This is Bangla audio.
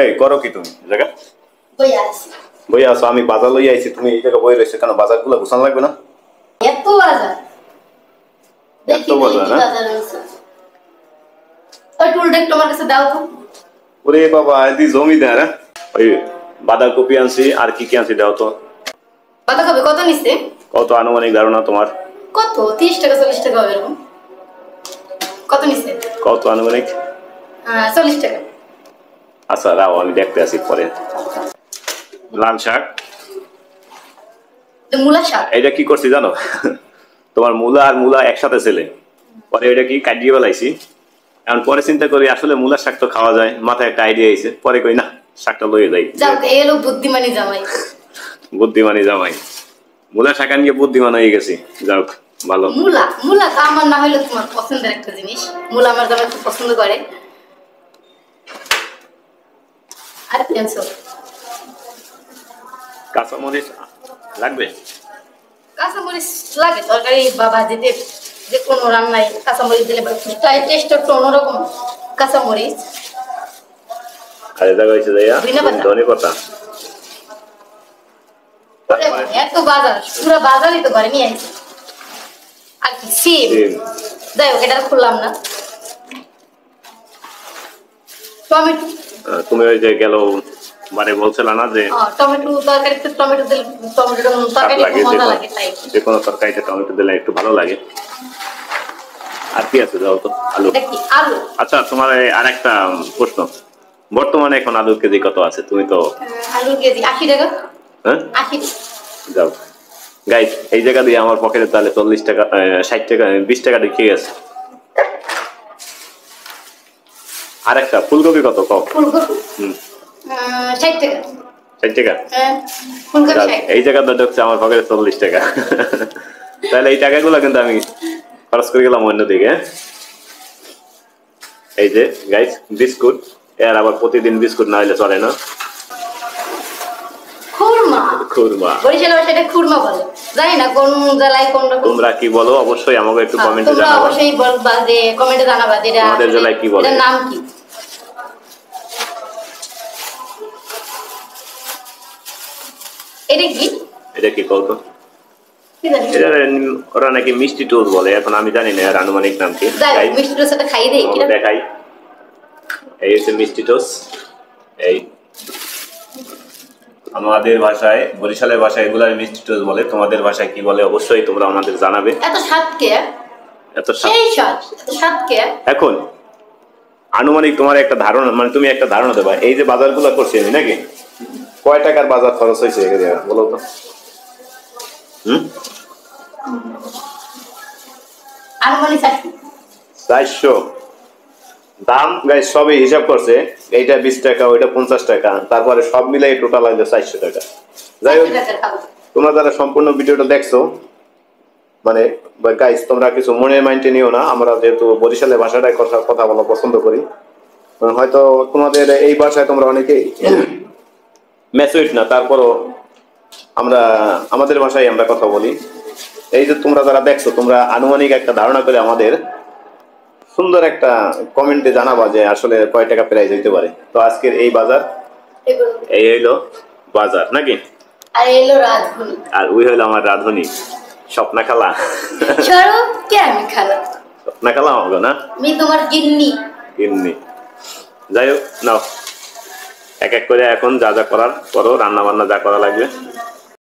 এই করো কি তুমি জায়গা বই আসো আমি বাজার লই আইছি তুমি এই জায়গা বই রইছো কেন বাজারগুলো গুছানো লাগবে না এত বাজার এত বাজার না ওই টুলটা একটু আমার কাছে দাও তো ওরে বাবা এদি জমিদার ওই বাঁধাকপি আনছি আর কি কি আনছি দাও তো বাঁধাকপি কত নিছে কত আনুমানিক ধারণা তোমার কত 30 টাকা 40 টাকা হবে এরকম কত নিছে কত আনুমানিক 40 টাকা আচ্ছা রাও আমি দেখতে আসি পরে লাল শাক মূলা শাক এটা কি করছি জানো তোমার মূলা আর মূলা একসাথে ছেলে পরে এটা কি কাটিয়ে বেলাইছি এখন পরে চিন্তা করি আসলে মূলার শাক তো খাওয়া যায় মাথায় একটা আইডিয়া আইছে পরে কই না শাকটা লইয়ে যাই যাও এলো বুদ্ধিমানী জামাই বুদ্ধিমানী জামাই মূলা শাক আনিয়ে বুদ্ধিমান হয়ে গেছি যাও ভালো মূলা মূলা তো আমার না হইলে তোমার পছন্দের একটা জিনিস মূলা আমার জামাই খুব পছন্দ করে আর পেন্সো কাঁচামরিচ লাগবে কাঁচামরিচ লাগে তরকারি বাবা যেতে যে কোনো রান্নায় কাঁচামরিচ দিলে টেস্ট একটু অন্যরকম কাঁচামরিচ খালি জায়গা হয়েছে যাইয়া ধনে পাতা এত বাজার পুরো বাজারই তো ঘরে নিয়ে আসছে আর কি সিম যাই হোক এটা খুললাম না টমেটো তুমি ওই যে গেল মানে বলছিল না যে টমেটো তরকারিতে টমেটো দিলে টমেটো তরকারি মজা লাগে তাই যে কোনো তরকারিতে টমেটো দিলে একটু ভালো লাগে আর কি আছে যাও তো আলু আলু আচ্ছা তোমার আরেকটা প্রশ্ন বর্তমানে এখন আলুর কেজি কত আছে তুমি তো আলুর কেজি 80 টাকা হ্যাঁ 80 যাও গাইস এই জায়গা দিয়ে আমার পকেটে তাহলে 40 টাকা 60 টাকা 20 টাকা ঢুকে গেছে আরেকটা ফুলকপি কত কম ফুলকপি 60 টাকা 60 টাকা হ্যাঁ ফুলকপি এই জায়গাটা ঢুকছে আমার পকেটে 40 টাকা তাহলে এই টাকাগুলো কিন্তু আমি খরচ করে গেলাম অন্যদিকে এই যে গাইস বিস্কুট এর আবার প্রতিদিন বিস্কুট না হলে চলে না খুরমা খুরমা বরিশালে ভাষায় খুরমা বলে জানি না কোন জেলায় কোন রকম তোমরা কি বলো অবশ্যই আমাকে একটু কমেন্টে জানাও তোমরা অবশ্যই বলবা যে কমেন্টে জানাবা যে তোমাদের জেলায় কি বলে এর নাম কি এটা কি বলতো ওরা নাকি মিষ্টি টোস্ট বলে এখন আমি জানি না এর আনুমানিক নাম কি মিষ্টি টোস্ট খাই দেই দেখাই এই হচ্ছে মিষ্টি টোস্ট এই আমাদের ভাষায় বরিশালের ভাষায় এগুলা মিষ্টি টোস্ট বলে তোমাদের ভাষায় কি বলে অবশ্যই তোমরা আমাদের জানাবে এত স্বাদ কে এত স্বাদ কে এখন আনুমানিক তোমার একটা ধারণা মানে তুমি একটা ধারণা দেবা এই যে বাজারগুলো করছি আমি নাকি কয় টাকার বাজার খরচ হয়েছে বলো তো আনুমানিক 400 দাম গাইস সবই হিসাব করছে এইটা 20 টাকা ওইটা 50 টাকা তারপরে সব মিলাই টোটাল আসবে 400 টাকা যাই হোক তোমরা যারা সম্পূর্ণ ভিডিওটা দেখছো মানে গাইস তোমরা কিছু মনে মাইন্ডে নিও না আমরা যেহেতু বরিশালের ভাষাটাই কথা বলা পছন্দ করি হয়তো তোমাদের এই ভাষায় তোমরা অনেকেই ম্যাচুইড না তারপরও আমরা আমাদের ভাষায় আমরা কথা বলি এই যে তোমরা যারা দেখছো তোমরা আনুমানিক একটা ধারণা করে আমাদের সুন্দর একটা কমেন্টে জানাবা যে আসলে কয় টাকা প্রাইস হইতে পারে তো আজকের এই বাজার এই হইলো বাজার নাকি আর এই হলো রাধুনি আর ওই হইলো আমার রাধুনি স্বপ্না খালা চলো কে আমি খালা স্বপ্না খালা হবে না আমি তোমার গিন্নি যাই হোক নাও এক এক করে এখন যা যা করার করো রান্না বান্না যা করা লাগবে